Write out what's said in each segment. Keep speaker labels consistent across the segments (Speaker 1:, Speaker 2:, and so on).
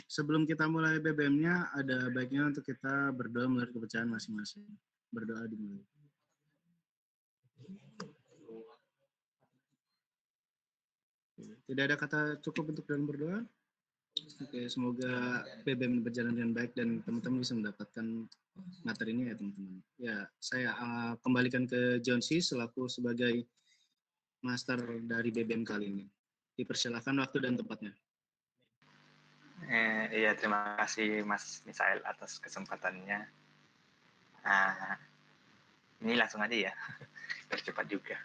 Speaker 1: sebelum kita mulai BBM-nya, ada baiknya untuk kita berdoa melalui kepercayaan masing-masing. Berdoa dimulai. Tidak ada kata cukup untuk dalam berdoa? Oke, semoga BBM berjalan dengan baik dan teman-teman bisa mendapatkan materi ini ya teman-teman. Ya, saya kembalikan ke John C selaku sebagai master dari BBM kali ini. Dipersilakan waktu dan tempatnya.
Speaker 2: Iya, terima kasih Mas Misael atas kesempatannya. Nah, ini langsung aja ya, tercepat juga.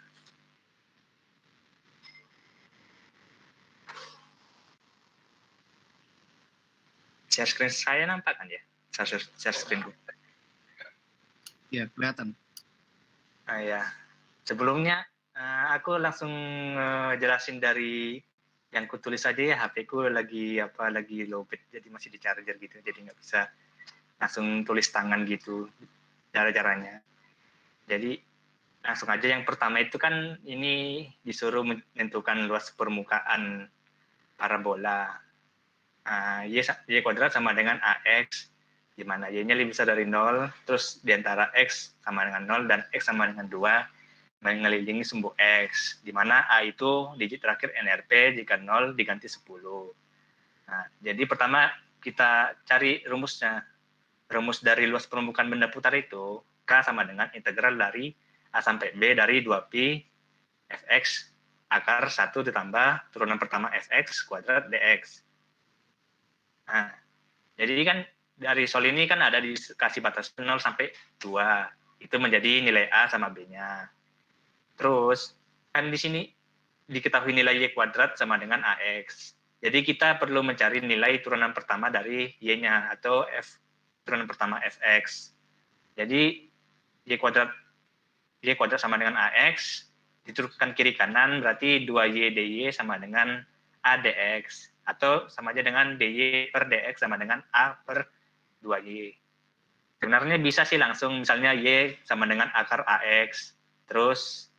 Speaker 2: Share screen saya nampak kan ya? Share screen.
Speaker 1: Ya, kelihatan.
Speaker 2: Ya. Sebelumnya aku langsung jelasin dari yang kutulis aja ya. HP ku lagi lowbat, jadi masih di charger gitu, jadi nggak bisa langsung tulis tangan gitu cara-caranya. Jadi langsung aja yang pertama itu kan ini disuruh menentukan luas permukaan parabola. Y kuadrat sama dengan AX, di mana Y-nya lebih besar dari 0, terus di antara X sama dengan 0 dan X sama dengan 2, mengelilingi sumbu X, di mana A itu digit terakhir NRP, jika 0 diganti 10. Nah, jadi pertama kita cari rumusnya. Rumus dari luas permukaan benda putar itu, K sama dengan integral dari A sampai B dari 2pi Fx akar 1 ditambah turunan pertama Fx kuadrat dx. Nah, jadi kan dari sol ini kan ada dikasih batas 0 sampai 2. Itu menjadi nilai A sama B-nya. Terus, kan di sini diketahui nilai Y kuadrat sama dengan AX. Jadi kita perlu mencari nilai turunan pertama dari Y-nya atau turunan pertama Fx. Jadi Y kuadrat sama dengan AX, diturunkan kiri kanan berarti 2Y dy sama dengan A dx, atau sama aja dengan dy per dx sama dengan A per 2Y. Sebenarnya bisa sih langsung, misalnya Y sama dengan akar AX, terus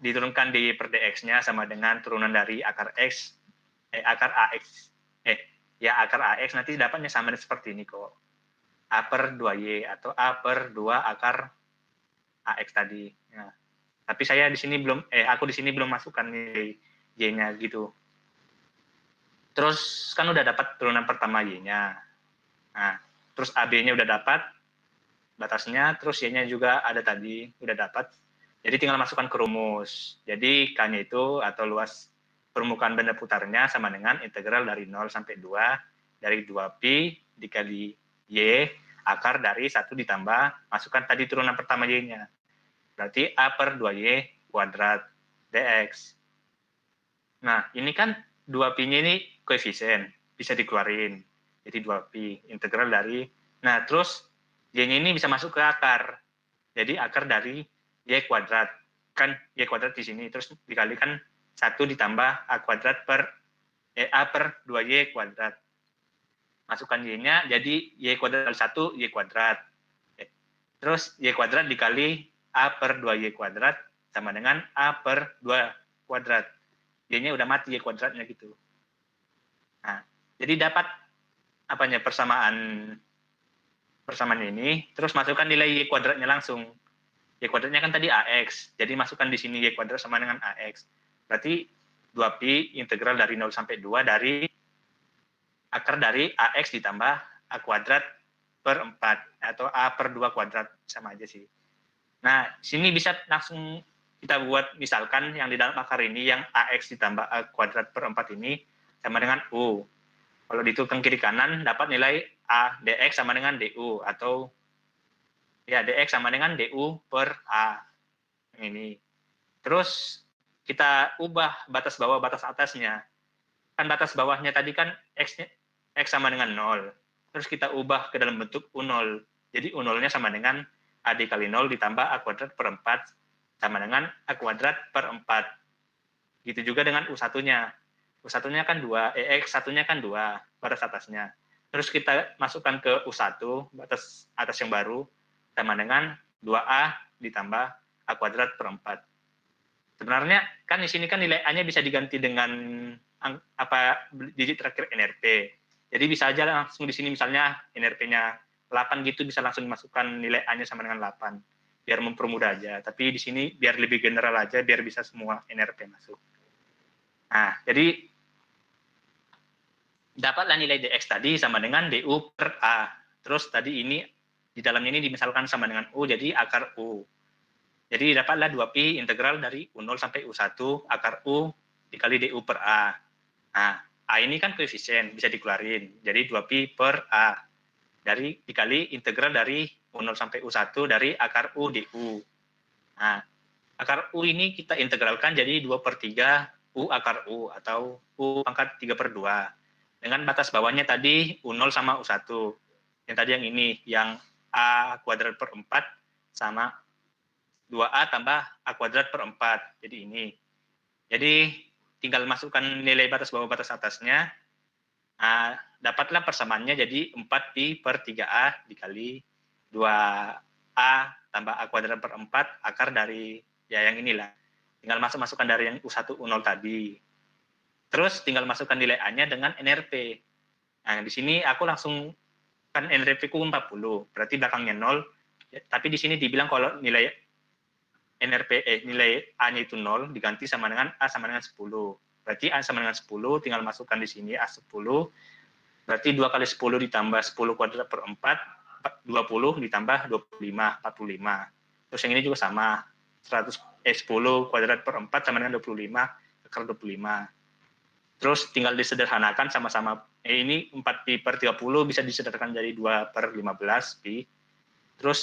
Speaker 2: diturunkan dy per dx-nya sama dengan turunan dari akar X, akar AX, akar AX nanti dapatnya sama seperti ini kok. A per 2Y atau A per 2 akar AX tadi. Nah, tapi saya di sini aku di sini belum masukkan nilai Y-nya gitu. Terus kan udah dapat turunan pertama Y-nya. Nah, terus AB-nya udah dapat batasnya, terus Y-nya juga ada tadi, udah dapat. Jadi tinggal masukkan ke rumus. Jadi K-nya itu atau luas permukaan benda putarnya sama dengan integral dari 0 sampai 2 dari 2pi dikali Y akar dari 1 ditambah, masukkan tadi turunan pertama Y-nya. Berarti A per 2Y kuadrat dx. Nah, ini kan 2pi-nya ini koefisien, bisa dikeluarin. Jadi 2pi, integral dari, nah terus Y-nya ini bisa masuk ke akar. Jadi akar dari Y kuadrat. Kan Y kuadrat di sini, terus dikalikan 1 ditambah A kuadrat per A per 2Y kuadrat. Masukkan Y-nya, jadi Y kuadrat kali 1, Y kuadrat. Terus Y kuadrat dikali A per 2Y kuadrat sama dengan A per 2 kuadrat. Y-nya udah mati Y kuadratnya gitu. Nah, jadi dapat persamaan ini, terus masukkan nilai Y kuadratnya langsung. Y kuadratnya kan tadi AX, jadi masukkan di sini Y kuadrat sama dengan AX. Berarti 2pi integral dari 0 sampai 2 dari akar dari AX ditambah A kuadrat per 4, atau A per 2 kuadrat, sama aja sih. Nah, sini bisa langsung kita buat, misalkan yang di dalam akar ini, yang AX ditambah A kuadrat per 4 ini, sama dengan U. Kalau ditukang kiri kanan, dapat nilai A dx sama dengan du, atau ya dx sama dengan du per A. Ini. Terus kita ubah batas bawah, batas atasnya. Kan batas bawahnya tadi kan X sama dengan 0. Terus kita ubah ke dalam bentuk U0. Jadi U0-nya sama dengan A dikali 0 ditambah A kuadrat per 4 sama dengan A kuadrat per 4. Gitu juga dengan U1-nya. U1-nya kan 2, X1-nya kan 2, batas atasnya. Terus kita masukkan ke U1, batas atas yang baru, sama dengan 2A ditambah A kuadrat per 4. Sebenarnya kan di sini kan nilai A-nya bisa diganti dengan digit terakhir NRP. Jadi bisa aja langsung di sini misalnya NRP-nya 8 gitu, bisa langsung dimasukkan nilai A-nya sama dengan 8. Biar mempermudah aja. Tapi di sini biar lebih general aja, biar bisa semua NRP masuk. Nah, jadi dapatlah nilai dx tadi sama dengan du per A. Terus tadi ini, di dalamnya ini dimisalkan sama dengan U, jadi akar U. Jadi dapatlah 2pi integral dari U0 sampai U1 akar U dikali du per A. Nah, A ini kan koefisien, bisa dikeluarin. Jadi 2pi per A. Dikali integral dari U0 sampai U1 dari akar U du. Nah, akar U ini kita integralkan jadi 2/3 U akar U atau U pangkat 3/2. Dengan batas bawahnya tadi U0 sama U1. Yang tadi yang ini, yang A kuadrat per 4 sama 2A tambah A kuadrat per 4. Jadi ini. Jadi tinggal masukkan nilai batas bawah batas atasnya. Dapatlah persamaannya jadi 4pi per 3A dikali 2A tambah A kuadrat per 4 akar dari ya yang inilah. Tinggal masukkan dari yang U1, U0 tadi. Terus tinggal masukkan nilai A-nya dengan NRP. Nah, di sini aku langsung, kan NRP-ku 40, berarti belakangnya 0. Tapi di sini dibilang kalau nilai nilai A-nya itu 0, diganti sama dengan A sama dengan 10. Berarti A sama dengan 10, tinggal masukkan di sini A10. Berarti 2 kali 10 ditambah 10 kuadrat per 4, 20 ditambah 25, 45. Terus yang ini juga sama, 10 kuadrat per 4 sama dengan 25, akar 25. Terus tinggal disederhanakan sama-sama, ini 4pi per 30 bisa disederhanakan jadi 2 per 15 pi. Terus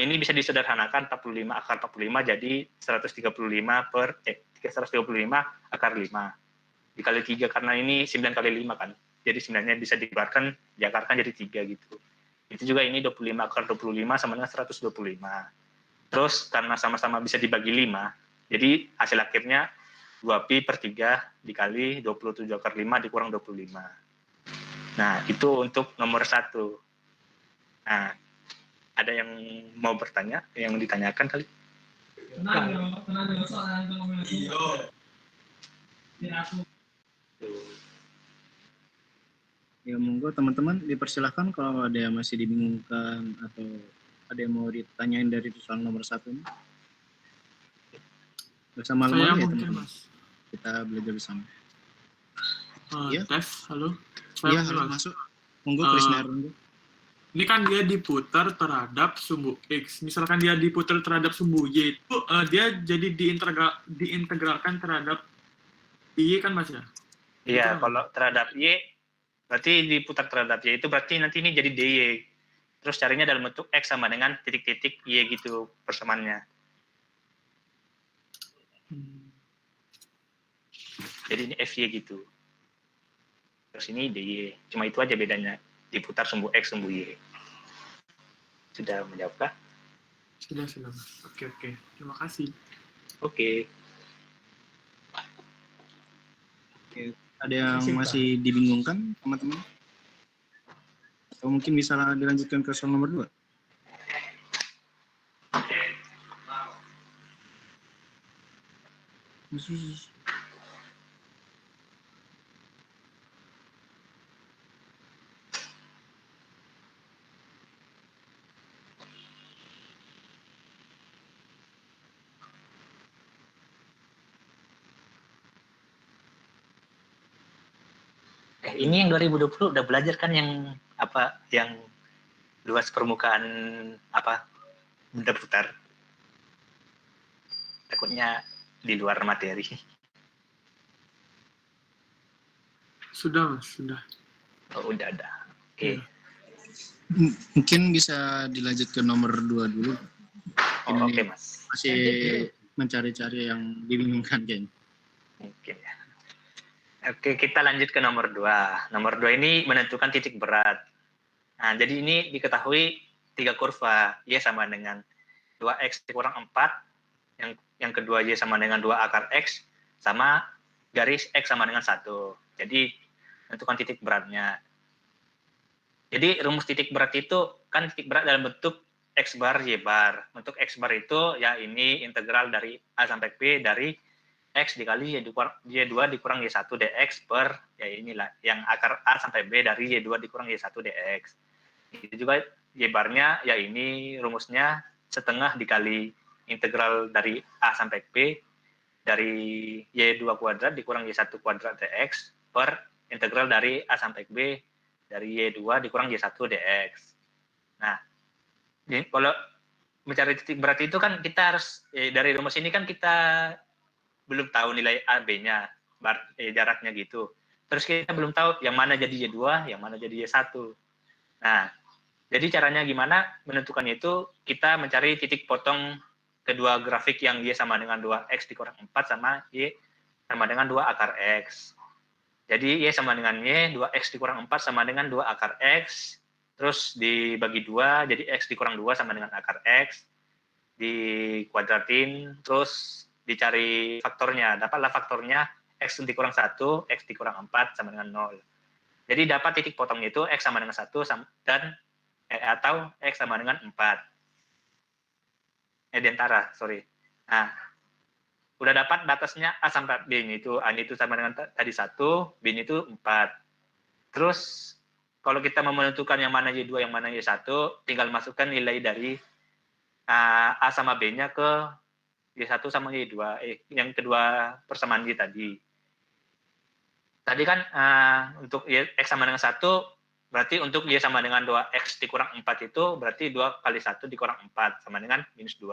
Speaker 2: ini bisa disederhanakan 45 akar 45 jadi 135 akar 5. Dikali 3 karena ini 9 kali 5 kan. Jadi 9-nya bisa diakarkan jadi 3 gitu. Itu juga ini 25 akar 25 sama dengan 125. Terus karena sama-sama bisa dibagi 5, jadi hasil akhirnya 2pi per 3 dikali 27 akar 5 dikurang 25. Nah, itu untuk nomor 1. Nah, ada yang mau bertanya? Yang ditanyakan kali?
Speaker 1: Ya, monggo teman-teman dipersilahkan kalau ada yang masih dibingungkan atau ada yang mau ditanyain dari soal nomor 1 ini. Bersama
Speaker 3: Saya
Speaker 1: ya
Speaker 3: mungkin,
Speaker 1: teman-teman.
Speaker 3: Mas.
Speaker 1: Kita belajar bersama.
Speaker 3: Ya?
Speaker 1: Tes,
Speaker 3: halo.
Speaker 1: Iya, halo, masuk. Monggo, Krisna Erlangga.
Speaker 3: Ini kan dia diputar terhadap sumbu X. Misalkan dia diputar terhadap sumbu Y itu, dia jadi diintegralkan terhadap Y kan, Mas ya?
Speaker 2: Iya, kalau terhadap Y, berarti diputar terhadap Y itu berarti nanti ini jadi DY. Terus carinya dalam bentuk X sama dengan titik-titik Y gitu persamaannya. Jadi ini FY gitu. Terus ini DY. Cuma itu aja bedanya. Diputar sumbu X, sumbu Y. Sudah menjawabkah?
Speaker 3: Sudah. Oke. Terima kasih.
Speaker 2: Oke.
Speaker 1: Ada yang masih dibingungkan, teman-teman? Atau mungkin bisa dilanjutkan ke soal nomor 2?
Speaker 2: Ini yang 2020 udah belajar kan yang apa, yang luas permukaan apa, benda putar. Takutnya di luar materi.
Speaker 3: Sudah, Mas. Sudah.
Speaker 2: Oh, udah ada. Oke.
Speaker 1: Mungkin bisa dilanjut ke nomor 2 dulu.
Speaker 2: Oke, Mas.
Speaker 1: Masih mencari-cari yang dibingungkan kayaknya.
Speaker 2: Mungkin ya. Oke, kita lanjut ke nomor 2. Nomor 2 ini menentukan titik berat. Nah, jadi ini diketahui 3 kurva. Y sama dengan 2X dikurang 4. Yang kedua Y sama dengan 2 akar X. Sama garis X sama dengan 1. Jadi, tentukan titik beratnya. Jadi, rumus titik berat itu kan titik berat dalam bentuk X bar, Y bar. Bentuk X bar itu ya ini integral dari A sampai P dari X dikali Y2 dikurang Y1 dx per, ya inilah, yang akar A sampai B dari Y2 dikurang Y1 dx. Itu juga Y barnya, ya ini rumusnya setengah dikali integral dari A sampai B dari Y2 kuadrat dikurang Y1 kuadrat dx per integral dari A sampai B dari Y2 dikurang Y1 dx. Nah, kalau mencari titik berat itu kan kita harus, dari rumus ini kan kita belum tahu nilai A, B-nya, jaraknya gitu. Terus kita belum tahu yang mana jadi Y2, yang mana jadi Y1. Nah, jadi caranya gimana menentukannya itu, kita mencari titik potong kedua grafik yang Y sama dengan 2X dikurang 4 sama Y sama dengan 2 akar X. Jadi Y sama dengan Y, 2X dikurang 4 sama dengan 2 akar X, terus dibagi 2, jadi X dikurang 2 sama dengan akar X, dikuadratin, terus dicari faktornya. Dapatlah faktornya X dikurang 1, X dikurang 4 sama dengan 0. Jadi dapat titik potongnya itu X sama dengan 1 dan atau X sama dengan 4. Di antara, sorry. Nah, udah dapat batasnya A sampai B itu. A itu sama dengan tadi 1, B itu 4. Terus, kalau kita mau menentukan yang mana Y2, yang mana Y1, tinggal masukkan nilai dari A sama B-nya ke Y1 sama Y2, yang kedua persamaan Y tadi. Tadi kan untuk X sama dengan 1, berarti untuk Y sama dengan 2X dikurang 4 itu, berarti 2 kali 1 dikurang 4, sama dengan minus 2.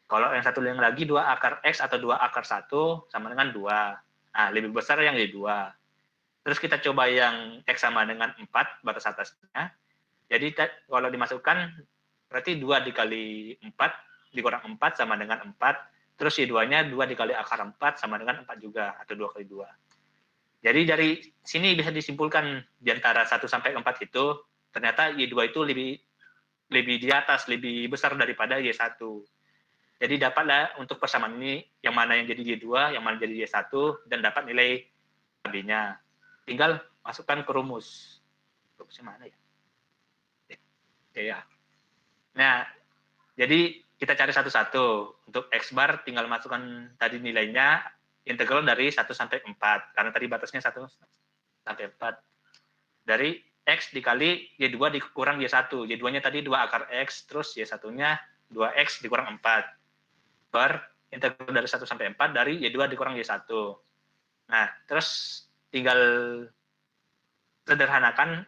Speaker 2: Kalau yang satu yang lagi 2 akar X atau 2 akar 1, sama dengan 2. Nah, lebih besar yang Y2. Terus kita coba yang X sama dengan 4, batas atasnya. Jadi kalau dimasukkan, berarti 2 dikali 4, dikurang 4 sama dengan 4. Terus Y2-nya 2 dikali akar 4 sama dengan 4 juga, atau 2 kali 2. Jadi dari sini bisa disimpulkan di antara 1 sampai 4 itu, ternyata Y2 itu lebih di atas, lebih besar daripada Y1. Jadi dapatlah untuk persamaan ini, yang mana yang jadi Y2, yang mana jadi Y1, dan dapat nilai AB-nya. Tinggal masukkan ke rumus. Rumusnya mana ya? Ya. Nah, jadi kita cari satu-satu. Untuk X bar tinggal masukkan tadi nilainya, integral dari 1 sampai 4. Karena tadi batasnya 1 sampai 4. Dari X dikali Y2 dikurang Y1. Y2-nya tadi 2 akar X, terus Y1-nya 2X dikurang 4. Per integral dari 1 sampai 4 dari Y2 dikurang Y1. Nah, terus tinggal sederhanakan,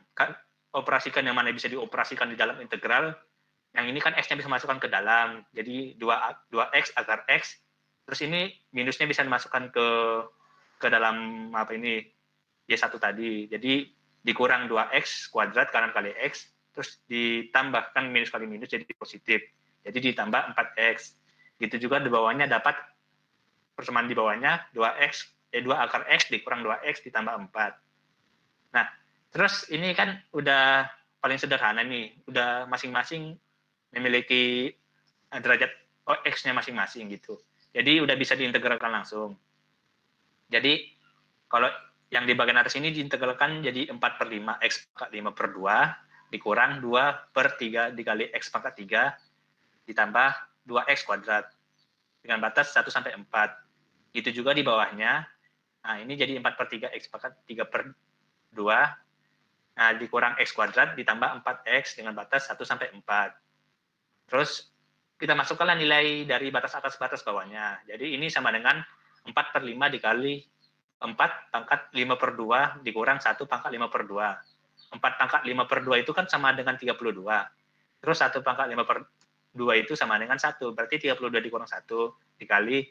Speaker 2: operasikan yang mana bisa dioperasikan di dalam integral. Yang ini kan X-nya bisa masukkan ke dalam, jadi 2X akar X, terus ini minusnya bisa dimasukkan ke dalam apa ini, Y1 tadi. Jadi dikurang 2X kuadrat kanan kali X, terus ditambahkan minus kali minus jadi positif. Jadi ditambah 4X. Gitu juga di bawahnya dapat persamaan di bawahnya 2X, 2 akar X dikurang 2X ditambah 4. Nah, terus ini kan udah paling sederhana nih, udah masing-masing memiliki derajat X-nya masing-masing gitu. Jadi udah bisa diintegralkan langsung. Jadi kalau yang di bagian atas ini diintegralkan jadi 4/5 X pangkat 5 per 2 dikurang 2/3 dikali X pangkat 3 ditambah 2X kuadrat dengan batas 1 sampai 4. Itu juga di bawahnya. Nah, ini jadi 4/3 X pangkat 3 per 2. Nah, dikurang X kuadrat ditambah 4X dengan batas 1 sampai 4. Terus kita masukkanlah nilai dari batas atas batas bawahnya. Jadi ini sama dengan 4/5 dikali 4 pangkat 5 per 2 dikurang 1 pangkat 5 per 2. 4 pangkat 5 per 2 itu kan sama dengan 32. Terus 1 pangkat 5 per 2 itu sama dengan 1. Berarti 32 dikurang 1 dikali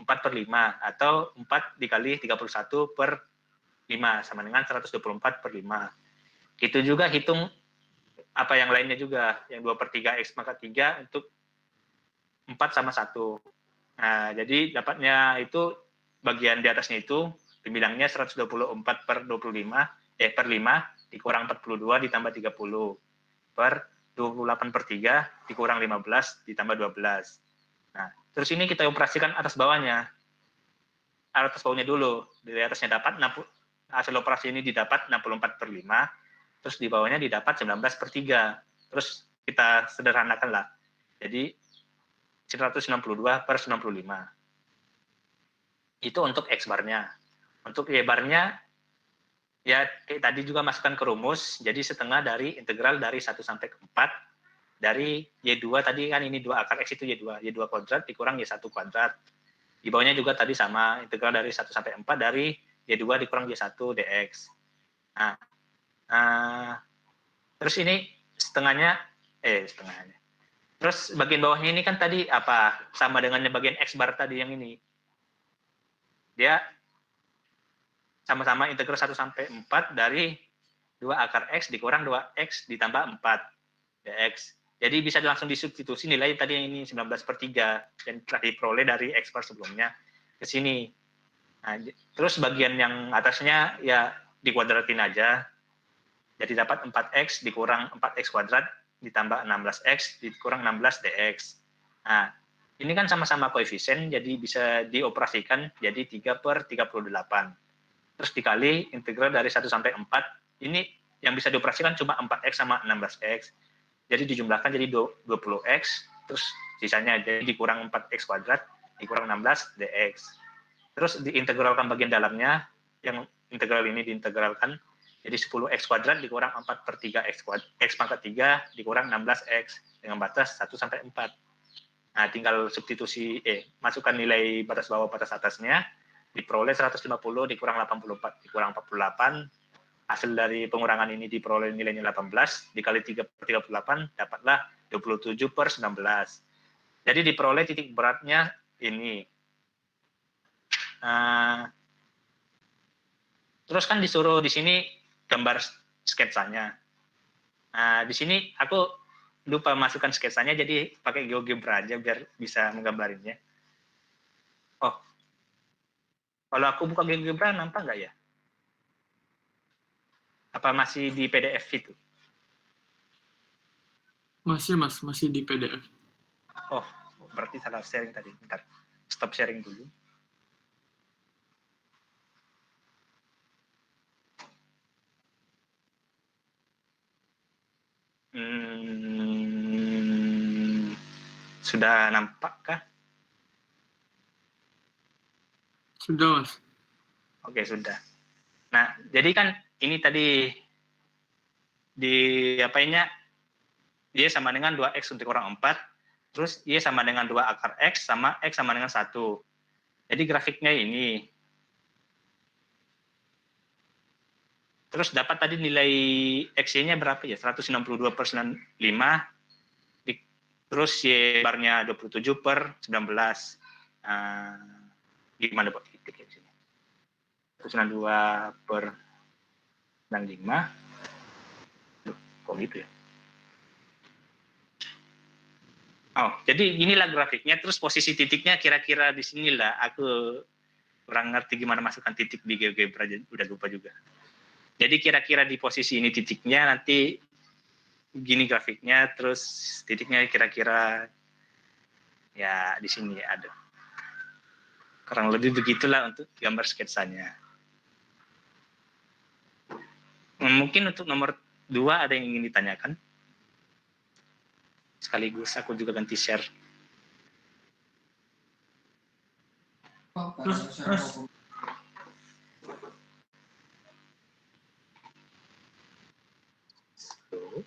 Speaker 2: 4/5. Atau 4 dikali 31 per 5 sama dengan 124/5. Itu juga hitung apa yang lainnya juga, yang 2/3 X pangkat 3 untuk 4 sama 1. Nah, jadi dapatnya itu bagian di atasnya itu dibilangnya 124/25 per 5 dikurang 42 ditambah 30 per 28/3 dikurang 15 ditambah 12. Nah, terus ini kita operasikan atas bawahnya. Atas bawahnya dulu. Dari atasnya dapat 60, hasil operasi ini didapat 64/5, terus di bawahnya didapat 19/3. Terus kita sederhanakan lah. Jadi 162/95. Itu untuk X barnya. Untuk Y barnya, ya kayak tadi juga masukkan ke rumus, jadi setengah dari integral dari 1 sampai ke 4, dari Y2 tadi kan ini 2 akar X itu Y2 kuadrat dikurang Y1 kuadrat. Di bawahnya juga tadi sama, integral dari 1 sampai 4 dari Y2 dikurang Y1 dx. Nah, terus ini setengahnya. Terus bagian bawahnya ini kan tadi apa? Sama dengannya bagian X bar tadi yang ini. Dia sama-sama integral 1 sampai 4 dari 2 akar X dikurang 2X ditambah 4 dx. Jadi bisa langsung disubstitusi nilai tadi yang ini 19/3 yang telah diperoleh dari X bar sebelumnya ke sini. Nah, terus bagian yang atasnya ya dikuadratin aja. Jadi dapat 4X dikurang 4X kuadrat ditambah 16X dikurang 16 dx. Nah, ini kan sama-sama koefisien, jadi bisa dioperasikan jadi 3/38. Terus dikali integral dari 1 sampai 4, ini yang bisa dioperasikan cuma 4X sama 16X. Jadi dijumlahkan jadi 20X, terus sisanya jadi dikurang 4X kuadrat, dikurang 16 dx. Terus diintegralkan bagian dalamnya, yang integral ini diintegralkan, jadi 10X kuadrat dikurang 4/3X kuadrat, X pangkat 3 dikurang 16X, dengan batas 1 sampai 4. Nah, tinggal substitusi, masukkan nilai batas bawah batas atasnya, diperoleh 150 dikurang 84 dikurang 48, hasil dari pengurangan ini diperoleh nilainya 18, dikali 3/38, dapatlah 27/19. Jadi diperoleh titik beratnya ini. Terus kan disuruh di sini gambar sketsanya. Nah, di sini aku lupa masukkan sketsanya, jadi pakai GeoGebra aja biar bisa menggambarinnya. Oh, kalau aku buka GeoGebra nampak nggak ya? Apa masih di PDF itu?
Speaker 3: Masih Mas, masih di PDF.
Speaker 2: Oh, berarti salah sharing tadi. Bentar, stop sharing dulu. Sudah nampakkah?
Speaker 3: Sudah Mas.
Speaker 2: Oke, sudah. Nah, jadi kan ini tadi di apanya, Y sama dengan 2X untuk kurang 4, terus Y sama dengan 2 akar X sama X sama dengan 1. Jadi grafiknya ini. Terus dapat tadi nilai X-nya berapa ya? 162/95. Terus Y barnya 27/19. Gimana Pak? Titik ya di sini. 162/95. Kok gitu ya? Oh, jadi inilah grafiknya. Terus posisi titiknya kira-kira di sinilah. Aku kurang ngerti gimana masukkan titik di GeoGebra, udah lupa juga. Jadi kira-kira di posisi ini titiknya, nanti gini grafiknya, terus titiknya kira-kira ya di sini ada. Kurang lebih begitulah untuk gambar sketsanya. Mungkin untuk nomor 2 ada yang ingin ditanyakan? Sekaligus aku juga ganti share.
Speaker 3: Terus.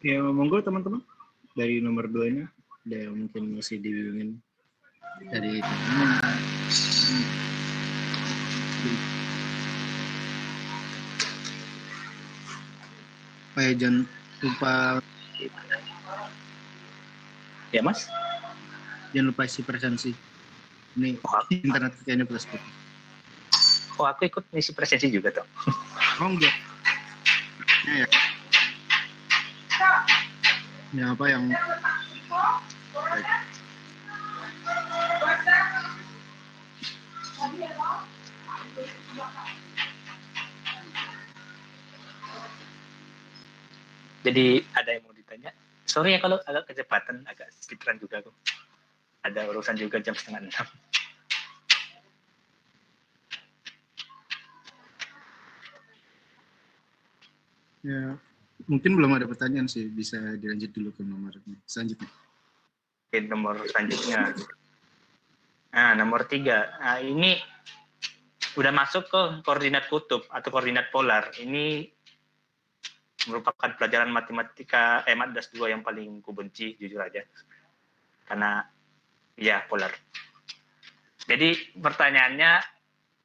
Speaker 1: Ya, monggo teman-teman. Dari nomor 2 ini, ada yang mungkin masih dibingungin dari jangan lupa
Speaker 2: Ya Mas?
Speaker 1: Jangan lupa isi presensi. Ini internet kayaknya plus.
Speaker 2: Oh, aku ikut ngisi presensi juga toh.
Speaker 1: Oh enggak. Ya. Ini apa yang baik.
Speaker 2: Jadi ada yang mau ditanya? Sorry ya kalau agak kecepatan, agak speedrun juga aku. Ada urusan juga jam 5:30.
Speaker 1: Ya, mungkin belum ada pertanyaan sih, bisa dilanjut dulu ke nomor selanjutnya.
Speaker 2: Oke, nomor selanjutnya. Nah, nomor 3. Nah, ini udah masuk ke koordinat kutub atau koordinat polar. Ini merupakan pelajaran matematika Mat 2 yang paling kubenci, jujur aja. Karena ya polar. Jadi pertanyaannya,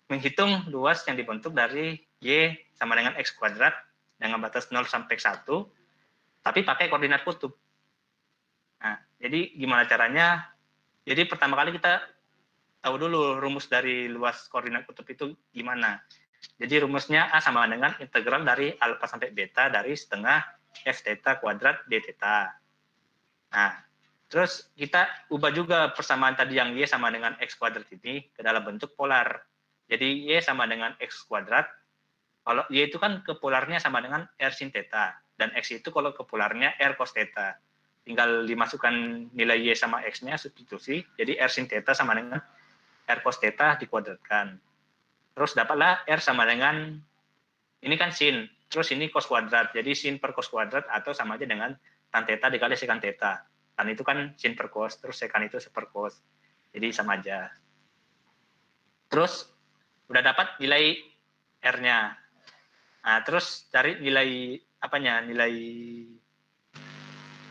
Speaker 2: menghitung luas yang dibentuk dari Y sama dengan X kuadrat dengan batas 0 sampai 1, tapi pakai koordinat kutub. Nah, jadi gimana caranya? Jadi pertama kali kita tahu dulu rumus dari luas koordinat kutub itu gimana. Jadi rumusnya A sama dengan integral dari alfa sampai beta dari setengah F theta kuadrat D theta. Nah, terus kita ubah juga persamaan tadi yang Y sama dengan X kuadrat ini ke dalam bentuk polar. Jadi Y sama dengan X kuadrat. Kalau Y itu kan kepolarnya sama dengan R sin theta. Dan X itu kalau kepolarnya R cos theta. Tinggal dimasukkan nilai Y sama X-nya, substitusi. Jadi R sin theta sama dengan R cos theta dikuadratkan. Terus dapatlah R sama dengan, ini kan sin, terus ini cos kuadrat. Jadi sin per cos kuadrat atau sama aja dengan tan theta dikali sekan theta. Tan itu kan sin per cos, terus sekan itu per cos. Jadi sama aja. Terus udah dapat nilai R-nya. Nah, terus cari nilai apanya? Nilai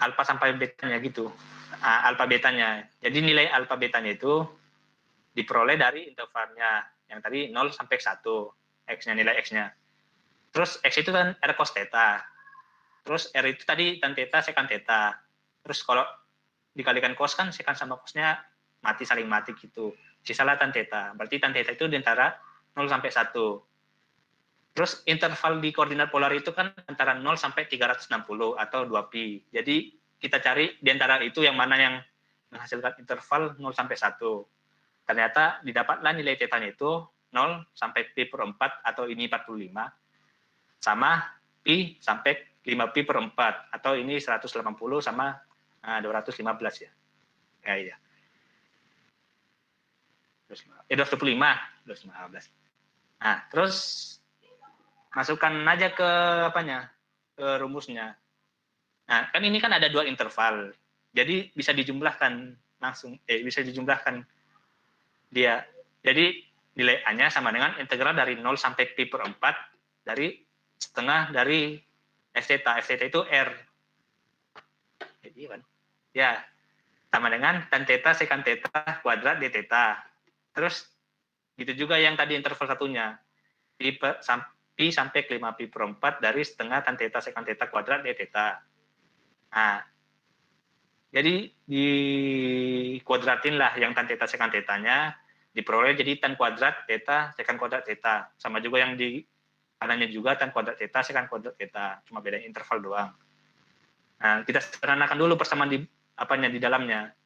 Speaker 2: alfa sampai betanya gitu. Alfa betanya. Jadi nilai alfa betanya itu diperoleh dari intervalnya yang tadi 0 sampai 1. X-nya, nilai X-nya. Terus X itu kan R cos theta. Terus R itu tadi tan theta sekan theta. Terus kalau dikalikan cos kan sekan sama cosnya mati, saling mati gitu. Sisalah tan theta. Berarti tan theta itu di antara 0 sampai 1. Terus interval di koordinat polar itu kan antara 0 sampai 360 atau 2pi. Jadi kita cari di antara itu yang mana yang menghasilkan interval 0 sampai 1. Ternyata didapatlah nilai theta-nya itu 0 sampai pi per 4 atau ini 45 sama pi sampai 5pi per 4 atau ini 180 sama 215 ya. Ya iya. 215. Nah, terus masukkan aja ke apanya? Ke rumusnya. Nah, kan ini kan ada dua interval. Jadi bisa dijumlahkan langsung bisa dijumlahkan dia. Jadi nilai A-nya sama dengan integral dari 0 sampai pi per 4 dari setengah dari F theta. F theta itu R. Jadi kan, ya sama dengan tan theta sekan theta kuadrat D theta. Terus gitu juga yang tadi interval satunya. Pi sampai 5 pi per 4 dari setengah tan theta sekan theta kuadrat D theta. Nah, jadi di kuadratin lah yang tan theta sekan thetanya, diperoleh jadi tan kuadrat theta sekan kuadrat theta. Sama juga yang di kanannya juga tan kuadrat theta sekan kuadrat theta, cuma beda interval doang. Nah, kita sederhanakan dulu persamaan di apanya di dalamnya.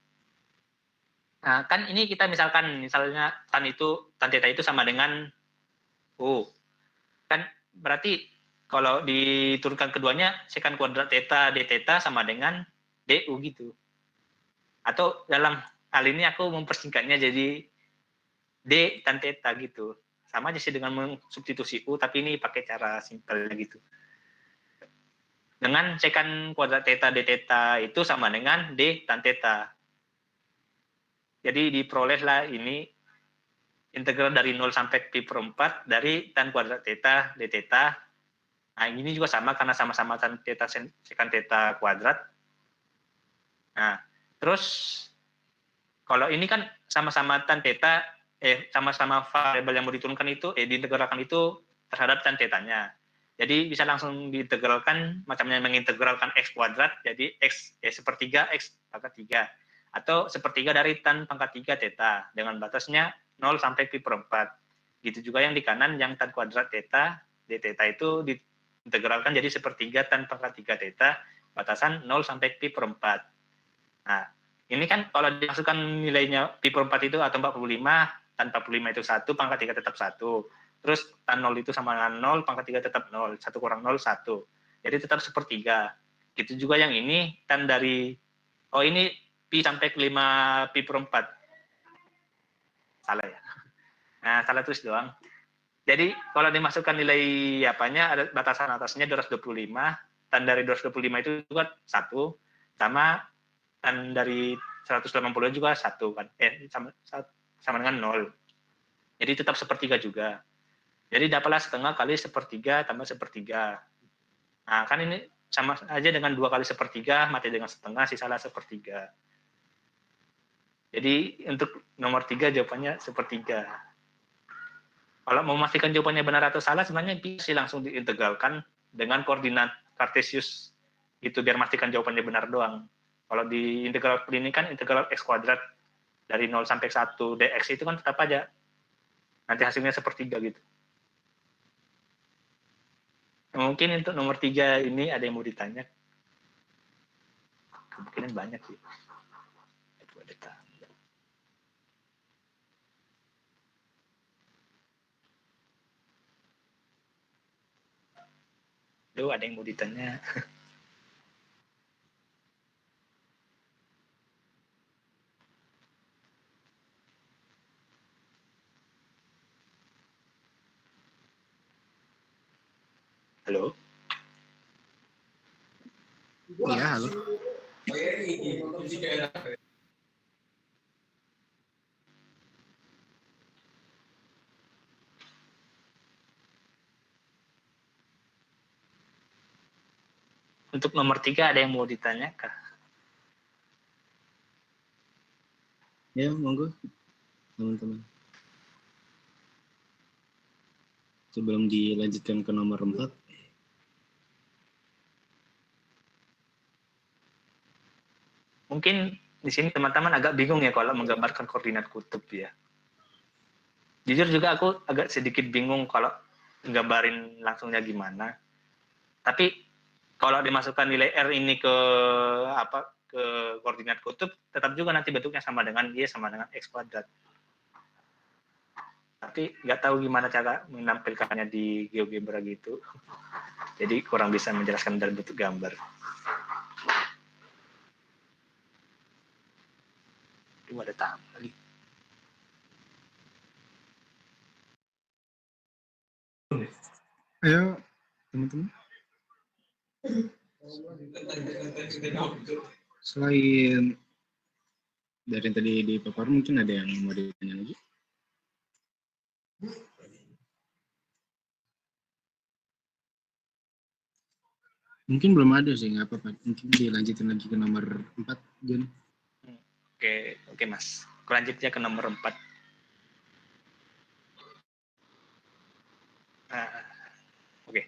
Speaker 2: Nah, kan ini kita misalnya tan theta itu sama dengan U. Kan berarti kalau diturunkan keduanya sekan kuadrat theta D theta sama dengan DU gitu. Atau dalam hal ini aku mempersingkatnya jadi D tan theta gitu. Sama aja sih dengan mensubstitusi U, tapi ini pakai cara simpelnya gitu. Dengan sekan kuadrat theta D theta itu sama dengan D tan theta. Jadi diperolehlah ini integral dari 0 sampai pi per 4 dari tan kuadrat theta D theta. Nah, ini juga sama karena sama-sama tan theta sekan theta kuadrat. Nah, terus kalau ini kan sama-sama tan theta, sama-sama variabel yang mau diturunkan itu, diintegralkan itu terhadap tan theta-nya. Jadi bisa langsung diintegralkan, macamnya mengintegralkan x kuadrat, jadi x sepertiga x pangkat 3. Atau sepertiga dari tan pangkat 3 theta, dengan batasnya 0 sampai pi per 4. Gitu juga yang di kanan, yang tan kuadrat theta, d theta itu diintegralkan jadi sepertiga tan pangkat 3 theta, batasan 0 sampai pi per 4. Nah, ini kan kalau dimasukkan nilainya pi per 4 itu atau 45, tan 45 itu 1, pangkat 3 tetap 1. Terus tan 0 itu sama dengan 0, pangkat 3 tetap 0. 1 kurang 0, 1. Jadi tetap sepertiga. Gitu juga yang ini, tan dari, ini pi sampai 5 pi per 4. Salah ya. Nah, salah tulis doang. Jadi kalau dimasukkan nilai apanya, ada batasan atasnya 225, tan dari 225 itu juga 1, sama tan dari 180 juga 1 kan. Sama dengan 0. Jadi tetap sepertiga juga. Jadi dapatlah setengah kali sepertiga tambah sepertiga. Nah, kan ini sama aja dengan 2 kali sepertiga, mati dengan setengah, sisalah sepertiga. Jadi untuk nomor 3 jawabannya sepertiga. Kalau mau memastikan jawabannya benar atau salah, sebenarnya bisa langsung diintegralkan dengan koordinat Cartesius, gitu, biar memastikan jawabannya benar doang. Kalau di integral ini kan integral x kuadrat dari 0 sampai 1 dx itu kan tetap aja nanti hasilnya sepertiga gitu. Mungkin untuk nomor 3 ini ada yang mau ditanya? Kemungkinan banyak sih. Duh, ada yang mau ditanya? Halo?
Speaker 1: Iya, halo.
Speaker 2: Untuk nomor 3 ada yang mau ditanya kah?
Speaker 1: Ya, monggo teman-teman. Sebelum dilanjutkan ke nomor 4.
Speaker 2: Mungkin di sini teman-teman agak bingung ya kalau menggambarkan koordinat kutub ya. Jujur juga aku agak sedikit bingung kalau nggambarin langsungnya gimana. Tapi kalau dimasukkan nilai R ini ke ke koordinat kutub, tetap juga nanti bentuknya sama dengan Y sama dengan X kuadrat. Tapi nggak tahu gimana cara menampilkannya di GeoGebra gitu. Jadi kurang bisa menjelaskan dalam bentuk gambar. Itu ada tamu lagi.
Speaker 1: Ayo, teman-teman. Selain dari yang tadi di paparan, mungkin ada yang mau ditanya lagi? Mungkin belum ada sih, nggak apa-apa. Mungkin dilanjutin lagi ke nomor 4, Jen.
Speaker 2: Oke Mas. Selanjutnya ke nomor 4. Oke.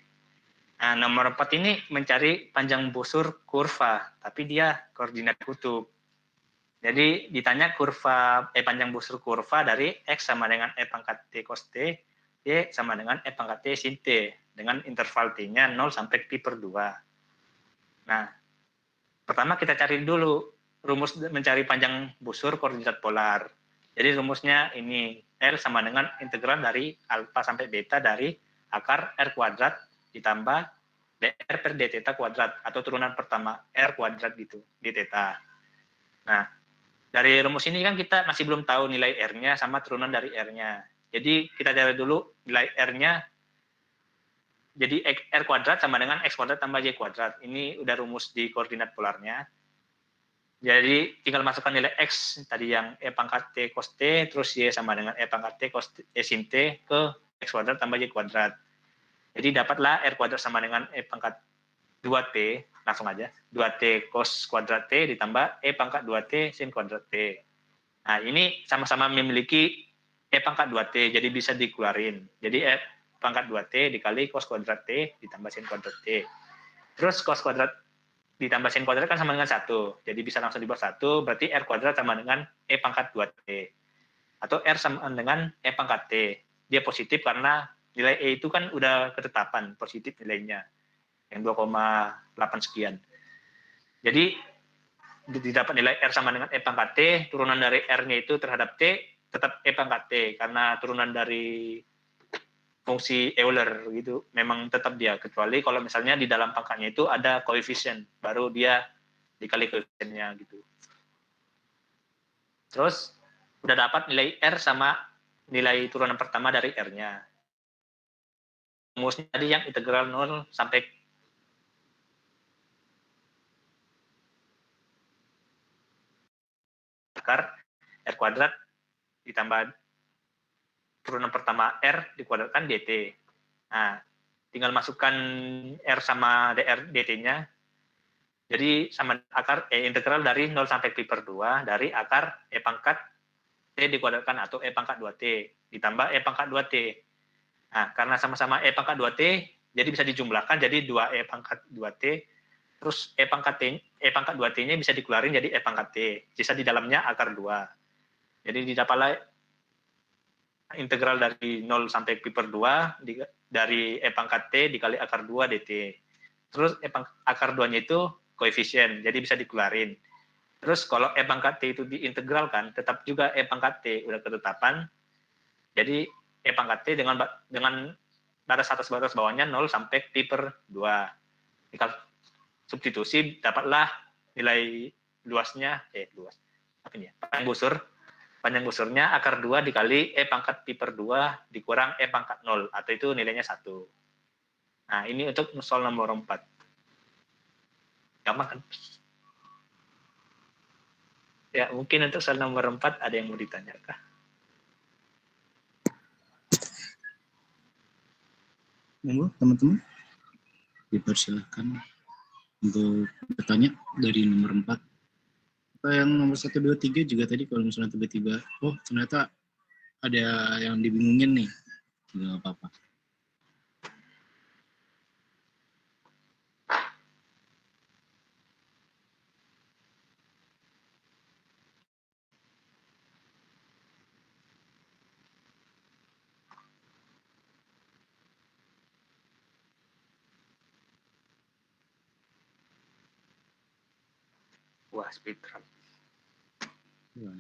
Speaker 2: Nah, nomor 4 ini mencari panjang busur kurva, tapi dia koordinat kutub. Jadi ditanya kurva panjang busur kurva dari X sama dengan E pangkat T cos T, Y sama dengan E pangkat T sin T, dengan interval T-nya 0 sampai pi per 2. Nah, pertama kita cari dulu rumus mencari panjang busur koordinat polar. Jadi rumusnya ini, R sama dengan integral dari alfa sampai beta dari akar R kuadrat ditambah dr per d theta kuadrat, atau turunan pertama R kuadrat gitu, d theta. Nah, dari rumus ini kan kita masih belum tahu nilai R-nya sama turunan dari R-nya. Jadi kita cari dulu nilai R-nya. Jadi R kuadrat sama dengan X kuadrat tambah Y kuadrat. Ini udah rumus di koordinat polarnya. Jadi tinggal masukkan nilai X tadi yang E pangkat T cos T, terus Y sama dengan E pangkat T cos T, sin T ke X kuadrat tambah Y kuadrat. Jadi dapatlah R kuadrat sama dengan E pangkat 2T, langsung aja. 2T cos kuadrat T ditambah E pangkat 2T sin kuadrat T. Nah, ini sama-sama memiliki E pangkat 2T, jadi bisa dikeluarin. Jadi E pangkat 2T dikali cos kuadrat T ditambah sin kuadrat T. Terus cos kuadrat ditambah sin kuadrat kan sama dengan 1. Jadi bisa langsung dibuat 1, berarti R kuadrat sama dengan E pangkat 2T. Atau R sama dengan E pangkat T. Dia positif karena nilai E itu kan udah ketetapan, positif nilainya. Yang 2,8 sekian. Jadi didapat nilai R sama dengan E pangkat T, turunan dari R-nya itu terhadap T, tetap E pangkat T, karena turunan dari fungsi Euler gitu, memang tetap dia, kecuali kalau misalnya di dalam pangkatnya itu ada koefisien, baru dia dikali koefisiennya gitu. Terus udah dapat nilai R sama nilai turunan pertama dari R-nya. Rumusnya tadi yang integral 0 sampai akar R kuadrat ditambah turunan pertama R dikuadratkan dt. Nah, tinggal masukkan R sama dr dt-nya. Jadi sama akar integral dari 0 sampai pi per 2 dari akar E pangkat T dikuadratkan atau E pangkat 2T ditambah E pangkat 2T. Nah, karena sama-sama E pangkat 2T, jadi bisa dijumlahkan jadi 2E pangkat 2T, terus E pangkat 2T-nya bisa dikeluarin jadi E pangkat T. Sisa di dalamnya akar 2. Jadi didapatlah integral dari 0 sampai pi per 2 dari E pangkat T dikali akar 2 dt. Terus akar 2-nya itu koefisien, jadi bisa dikeluarin. Terus kalau E pangkat T itu diintegralkan, tetap juga E pangkat T udah ketetapan. Jadi E pangkat T dengan batas atas batas bawahnya 0 sampai pi per 2. Jika substitusi, dapatlah nilai luasnya, panjang busurnya akar 2 dikali E pangkat pi per 2 dikurang E pangkat 0, atau itu nilainya 1. Nah, ini untuk soal nomor 4. Gampang kan? Ya, mungkin untuk soal nomor 4 ada yang mau ditanyakan.
Speaker 1: Monggo teman-teman, dipersilakan untuk bertanya dari nomor 4. Atau yang nomor 1, 2, 3 juga tadi kalau misalnya tiba-tiba, oh ternyata ada yang dibingungin nih, nggak apa-apa.
Speaker 2: Wah, speedrun.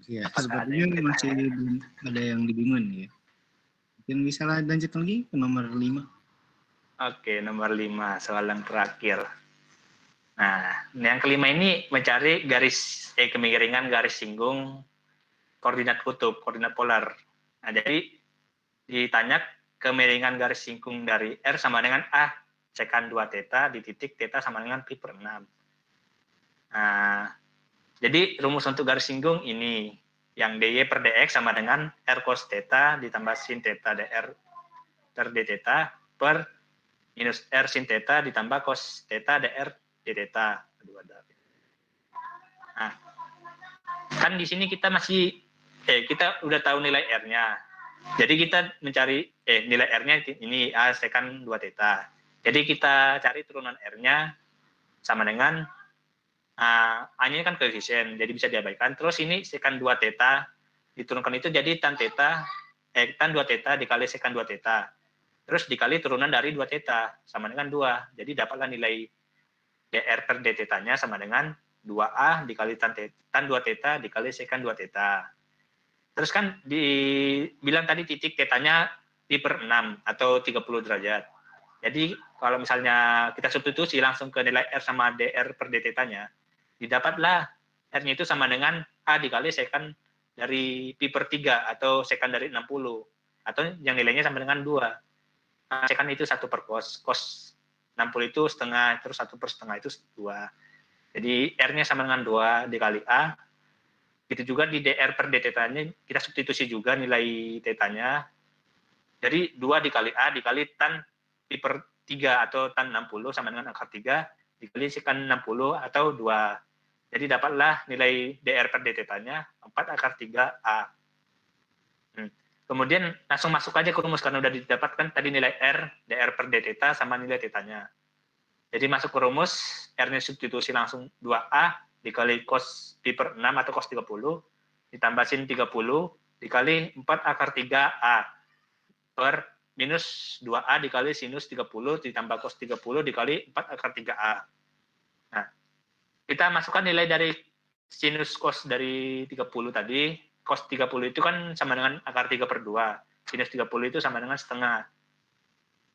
Speaker 1: Ya, sepertinya masih belum ada yang dibingungin ya. Mungkin bisa lanjut lagi ke nomor 5.
Speaker 2: Oke, nomor 5, soal yang terakhir. Nah, yang kelima ini mencari kemiringan garis singgung koordinat kutub, koordinat polar. Nah, jadi ditanya kemiringan garis singgung dari R sama dengan A sekan 2 theta di titik theta sama dengan pi per 6. Nah, jadi rumus untuk garis singgung ini, yang dy per dx sama dengan R cos theta ditambah sin theta dr per d theta per minus R sin theta ditambah cos theta dr d theta. Nah, kan di sini kita kita udah tahu nilai R-nya. Jadi kita mencari nilai R-nya ini A sekan 2 theta. Jadi kita cari turunan R-nya sama dengan A-nya kan koefisien, jadi bisa diabaikan. Terus ini sekan 2 theta diturunkan itu jadi tan 2 theta dikali sekan 2 theta. Terus dikali turunan dari 2 theta sama dengan 2. Jadi dapatlah nilai dr per d theta-nya sama dengan 2A dikali tan 2 theta dikali sekan 2 theta. Terus kan dibilang tadi titik theta-nya pi per 6 atau 30 derajat. Jadi kalau misalnya kita substitusi langsung ke nilai R sama dr per d theta-nya, didapatlah R-nya itu sama dengan A dikali sekan dari pi per 3 atau sekan dari 60. Atau yang nilainya sama dengan 2. Sekan itu 1 per cos. Cos 60 itu setengah, terus 1 per setengah itu 2. Jadi R-nya sama dengan 2 dikali A. Gitu juga di dr per d theta-nya kita substitusi juga nilai theta-nya. Jadi 2 dikali A dikali tan pi per 3 atau tan 60 sama dengan akar 3 dikali sekan 60 atau 2. Jadi dapatlah nilai dr per d theta-nya 4 akar 3A. Kemudian langsung masuk aja ke rumus karena udah didapatkan tadi nilai R, dr per d theta sama nilai theta-nya. Jadi masuk ke rumus, R-nya substitusi langsung 2A dikali cos pi per 6 atau cos 30 ditambah sin 30 dikali 4 akar 3A per minus 2A dikali sinus 30 ditambah cos 30 dikali 4 akar 3A. Nah, kita masukkan nilai dari sinus cos dari 30 tadi. Cos 30 itu kan sama dengan akar 3 per 2. Sinus 30 itu sama dengan setengah.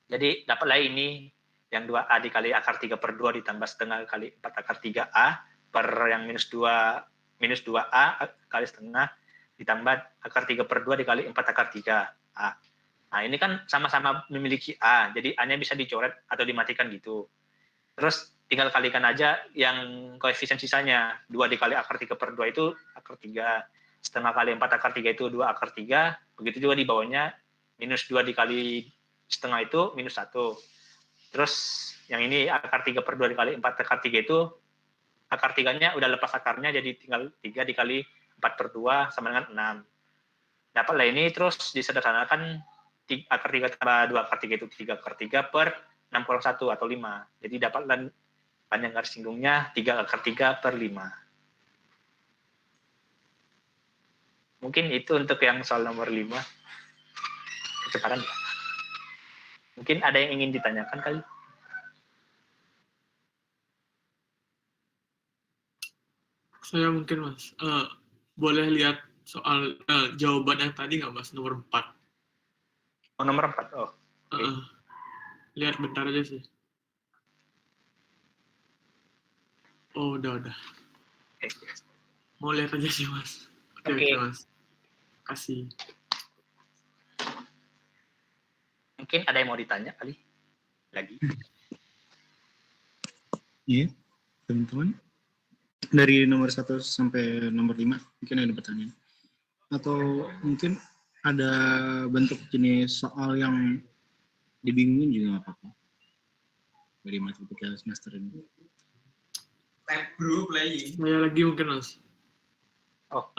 Speaker 2: Jadi dapatlah ini yang 2A dikali akar 3 per 2 ditambah setengah kali 4 akar 3A per yang minus 2A kali setengah ditambah akar 3 per 2 dikali 4 akar 3A. Nah, ini kan sama-sama memiliki A, jadi A-nya bisa dicoret atau dimatikan gitu. Terus tinggal kalikan aja yang koefisien sisanya. 2 dikali akar 3 per 2 itu akar 3. Setengah kali 4 akar 3 itu 2 akar 3. Begitu juga di bawahnya minus 2 dikali setengah itu minus 1. Terus yang ini akar 3 per 2 dikali 4 akar 3 itu akar 3-nya udah lepas akarnya, jadi tinggal 3 dikali 4 per 2 sama dengan 6. Dapatlah ini, terus disederhanakan akar 3 tambah 2 akar 3 itu 3 akar 3 per 6 kurang 1 atau 5. Jadi dapatlah panjang garis singgungnya 3 akar 3 per 5. Mungkin itu untuk yang soal nomor 5. Kecepatan ya. Mungkin ada yang ingin ditanyakan kali?
Speaker 3: Saya mungkin Mas, boleh lihat soal jawaban yang tadi nggak Mas, nomor 4?
Speaker 2: Oh, nomor 4. Oh, okay.
Speaker 3: Lihat bentar aja sih. Oh, udah.
Speaker 2: Okay.
Speaker 3: Mau lihat aja sih Mas. Oke, Mas. Kasih.
Speaker 2: Mungkin ada yang mau ditanya kali? Lagi?
Speaker 1: Iya, teman-teman. Dari nomor 1 sampai nomor 5, mungkin ada pertanyaan. Atau mungkin ada bentuk jenis soal yang dibingungin juga nggak apa-apa. Dari matematika semester ini.
Speaker 3: Saya lagi mungkin Mas.
Speaker 2: Oh,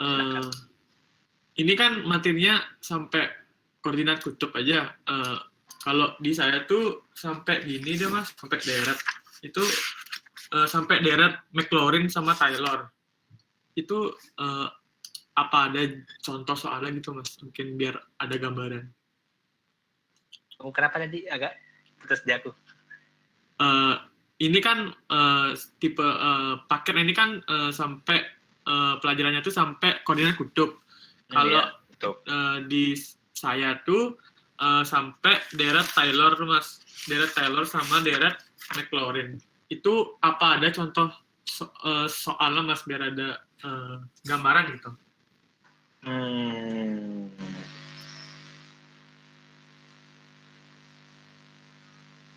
Speaker 3: ini kan materinya sampai koordinat kutub aja. Kalau di saya tuh sampai gini deh Mas, sampai deret. Itu sampai deret Maclaurin sama Taylor. Itu apa ada contoh soalnya gitu Mas? Mungkin biar ada gambaran.
Speaker 2: Oh, kenapa tadi agak putus di aku?
Speaker 3: Ini kan tipe paket ini kan sampai pelajarannya tuh sampai koordinat kutub. Kalau di saya tuh sampai deret Taylor Mas, deret Taylor sama deret Maclaurin. Itu apa ada contoh soalnya Mas biar ada gambaran gitu?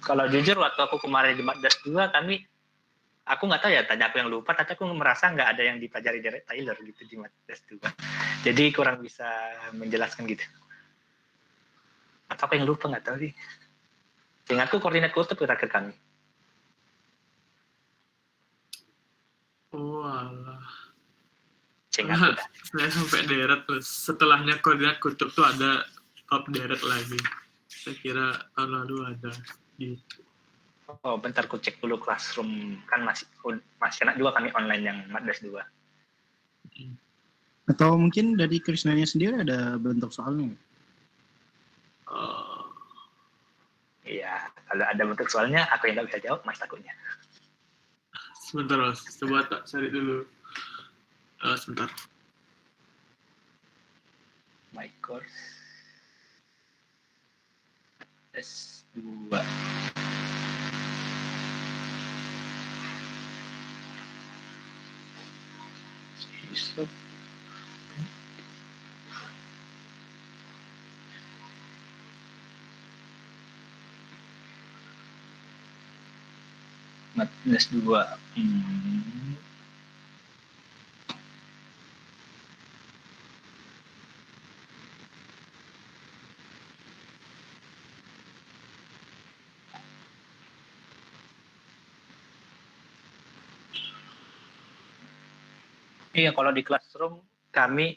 Speaker 2: Kalau jujur waktu aku kemarin di Matdas 2 aku nggak tahu ya, tanya aku yang lupa, tapi aku merasa nggak ada yang dipelajari dari Taylor gitu di Matdas 2. Jadi kurang bisa menjelaskan gitu. Atau aku yang lupa, nggak tahu sih. Ingatku koordinat kutub terakhir kami.
Speaker 3: Oh alah.
Speaker 2: Saya
Speaker 3: sampai deret terus setelahnya koordinat kutub tuh ada bab deret lagi. Saya kira tahun lalu ada gitu.
Speaker 2: Oh, bentar ku cek dulu Classroom, kan masih enak juga kami online yang Matdas 2.
Speaker 1: Atau mungkin dari Krisnanya sendiri ada bentuk soalnya?
Speaker 2: Iya, kalau ada bentuk soalnya aku yang nggak bisa jawab, Mas takutnya.
Speaker 3: Sebentar Mas, coba tak cari dulu. Sebentar.
Speaker 2: My course S2. Yusuf. Matdas 2. Iya, kalau di Classroom kami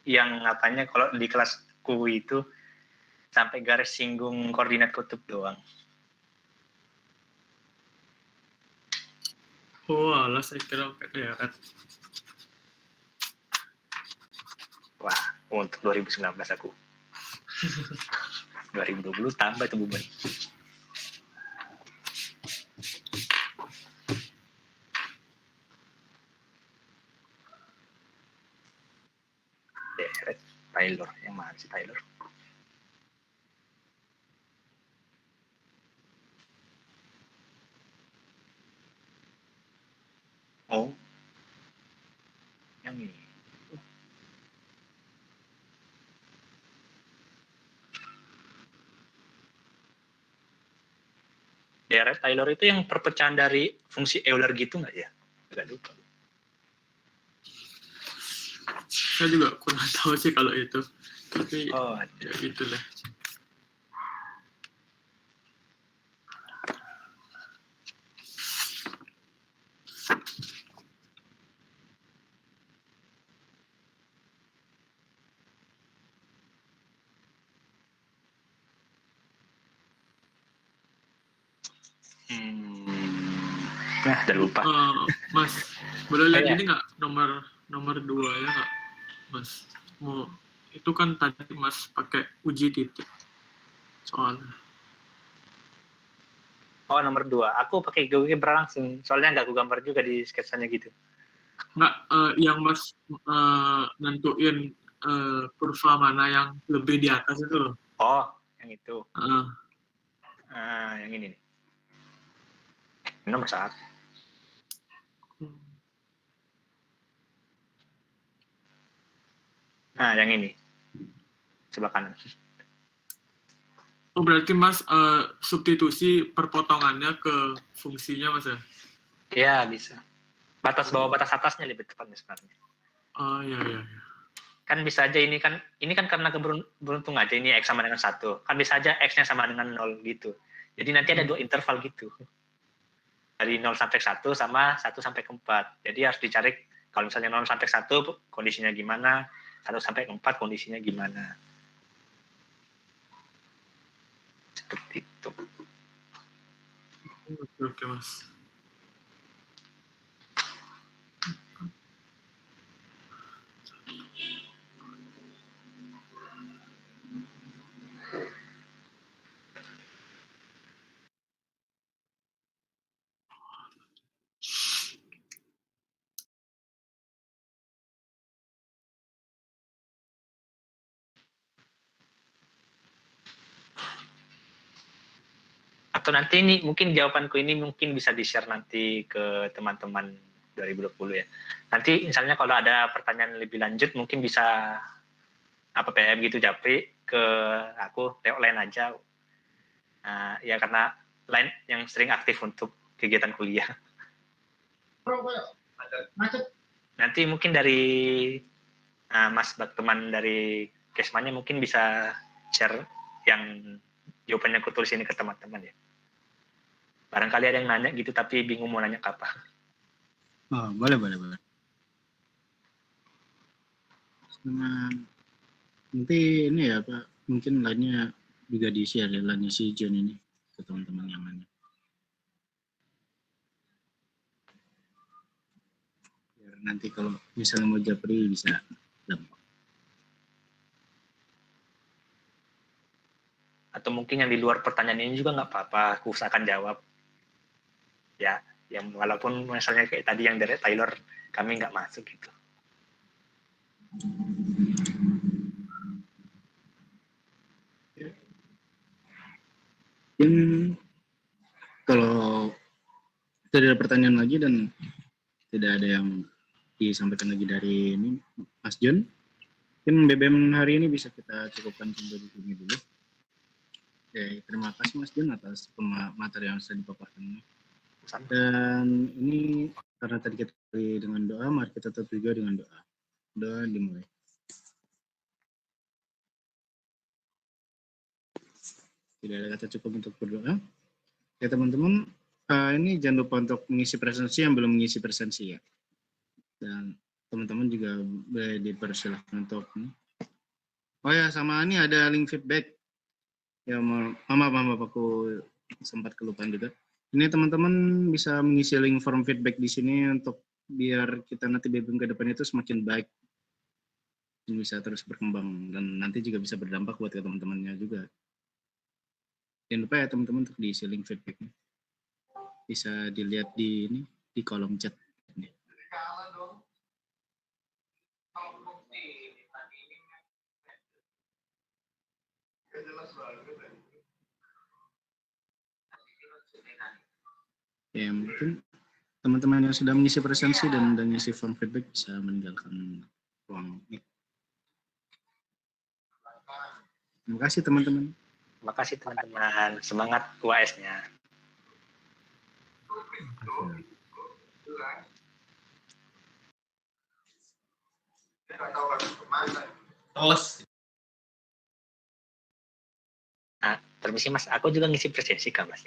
Speaker 2: yang apanya, kalau di kelasku itu sampai garis singgung koordinat kutub doang.
Speaker 3: Oh alah, saya kira sampai deret.
Speaker 2: Wah, untuk 2019 aku. 2020 tambah itu beban. Deret Taylor, yang mana sih Taylor? Oh, yang ini. Deret Taylor itu yang perpecahan dari fungsi Euler gitu nggak ya? Agak lupa.
Speaker 3: Saya juga kurang tahu sih kalau itu. Tapi
Speaker 2: oh,
Speaker 3: ya gitu lah.
Speaker 2: Nah, udah lupa.
Speaker 3: Mas, boleh lihat
Speaker 2: ya.
Speaker 3: ini nggak nomor 2 ya nggak, Mas? Itu kan tadi Mas pakai uji titik soalnya.
Speaker 2: Oh, nomor 2. Aku pakai GeoGebra langsung. Soalnya nggak gue gambar juga di sketsanya gitu.
Speaker 3: Nggak, yang Mas nentuin kurva mana yang lebih di atas itu loh.
Speaker 2: Oh, yang itu. Yang ini nih. Nomor 1. Nah, yang ini. Sebelah kanan.
Speaker 3: Oh, berarti Mas substitusi perpotongannya ke fungsinya, Mas ya?
Speaker 2: Iya, bisa. Batas bawah, batas atasnya lebih tepatnya sebenarnya.
Speaker 3: Oh, iya.
Speaker 2: Kan bisa aja ini kan karena beruntung aja ini X sama dengan 1. Kan bisa aja X-nya sama dengan 0 gitu. Jadi nanti ada 2 interval gitu. Dari 0 sampai 1 sama 1 sampai ke 4. Jadi harus dicari kalau misalnya 0 sampai 1 kondisinya gimana, 1 sampai ke 4 kondisinya gimana. Seperti itu.
Speaker 3: Oke, Mas.
Speaker 2: Atau nanti ini mungkin jawabanku ini mungkin bisa di-share nanti ke teman-teman 2020 ya. Nanti misalnya kalau ada pertanyaan lebih lanjut mungkin bisa PM gitu Japri ke aku Teo lain aja. Ya karena lain yang sering aktif untuk kegiatan kuliah. Nanti mungkin dari Mas teman dari Kesmanya mungkin bisa share yang jawabannya aku tulis ini ke teman-teman ya. Barangkali ada yang nanya gitu tapi bingung mau nanya ke apa.
Speaker 1: Oh, boleh. Nanti ini ya Pak, mungkin lainnya juga di-share ya, lainnya si John ini ke teman-teman yang lainnya. Biar nanti kalau misalnya mau japri bisa gampang.
Speaker 2: Atau mungkin yang di luar pertanyaan ini juga nggak apa-apa, aku usahakan jawab. Ya, yang walaupun misalnya kayak tadi yang dari Taylor kami nggak masuk gitu.
Speaker 1: Mungkin kalau tidak ada pertanyaan lagi dan tidak ada yang disampaikan lagi dari ini Mas John, mungkin BBM hari ini bisa kita cukupkan sampai di sini dulu. Terima kasih Mas John atas materi yang sudah dipaparkan. Dan ini karena tadi kita dengan doa, mari kita tutup juga dengan doa. Doa dimulai. Tidak ada kata cukup untuk berdoa. Ya teman-teman, ini jangan lupa untuk mengisi presensi yang belum mengisi presensi ya. Dan teman-teman juga boleh dipersilahkan untuk oh ya, sama ini ada link feedback. Ya, maaf aku sempat kelupaan juga. Ini teman-teman bisa mengisi link form feedback di sini untuk biar kita nanti BBM ke depan itu semakin baik. Bisa terus berkembang dan nanti juga bisa berdampak buat ke teman-temannya juga. Jangan lupa ya teman-teman untuk diisi link feedbacknya. Bisa dilihat di kolom chat. Ya mungkin teman-teman yang sudah mengisi presensi dan mengisi form feedback bisa meninggalkan ruang ini. Terima kasih teman-teman.
Speaker 2: Terima kasih teman-teman. Semangat UAS-nya. Permisi Mas, aku juga ngisi presensi kan Mas?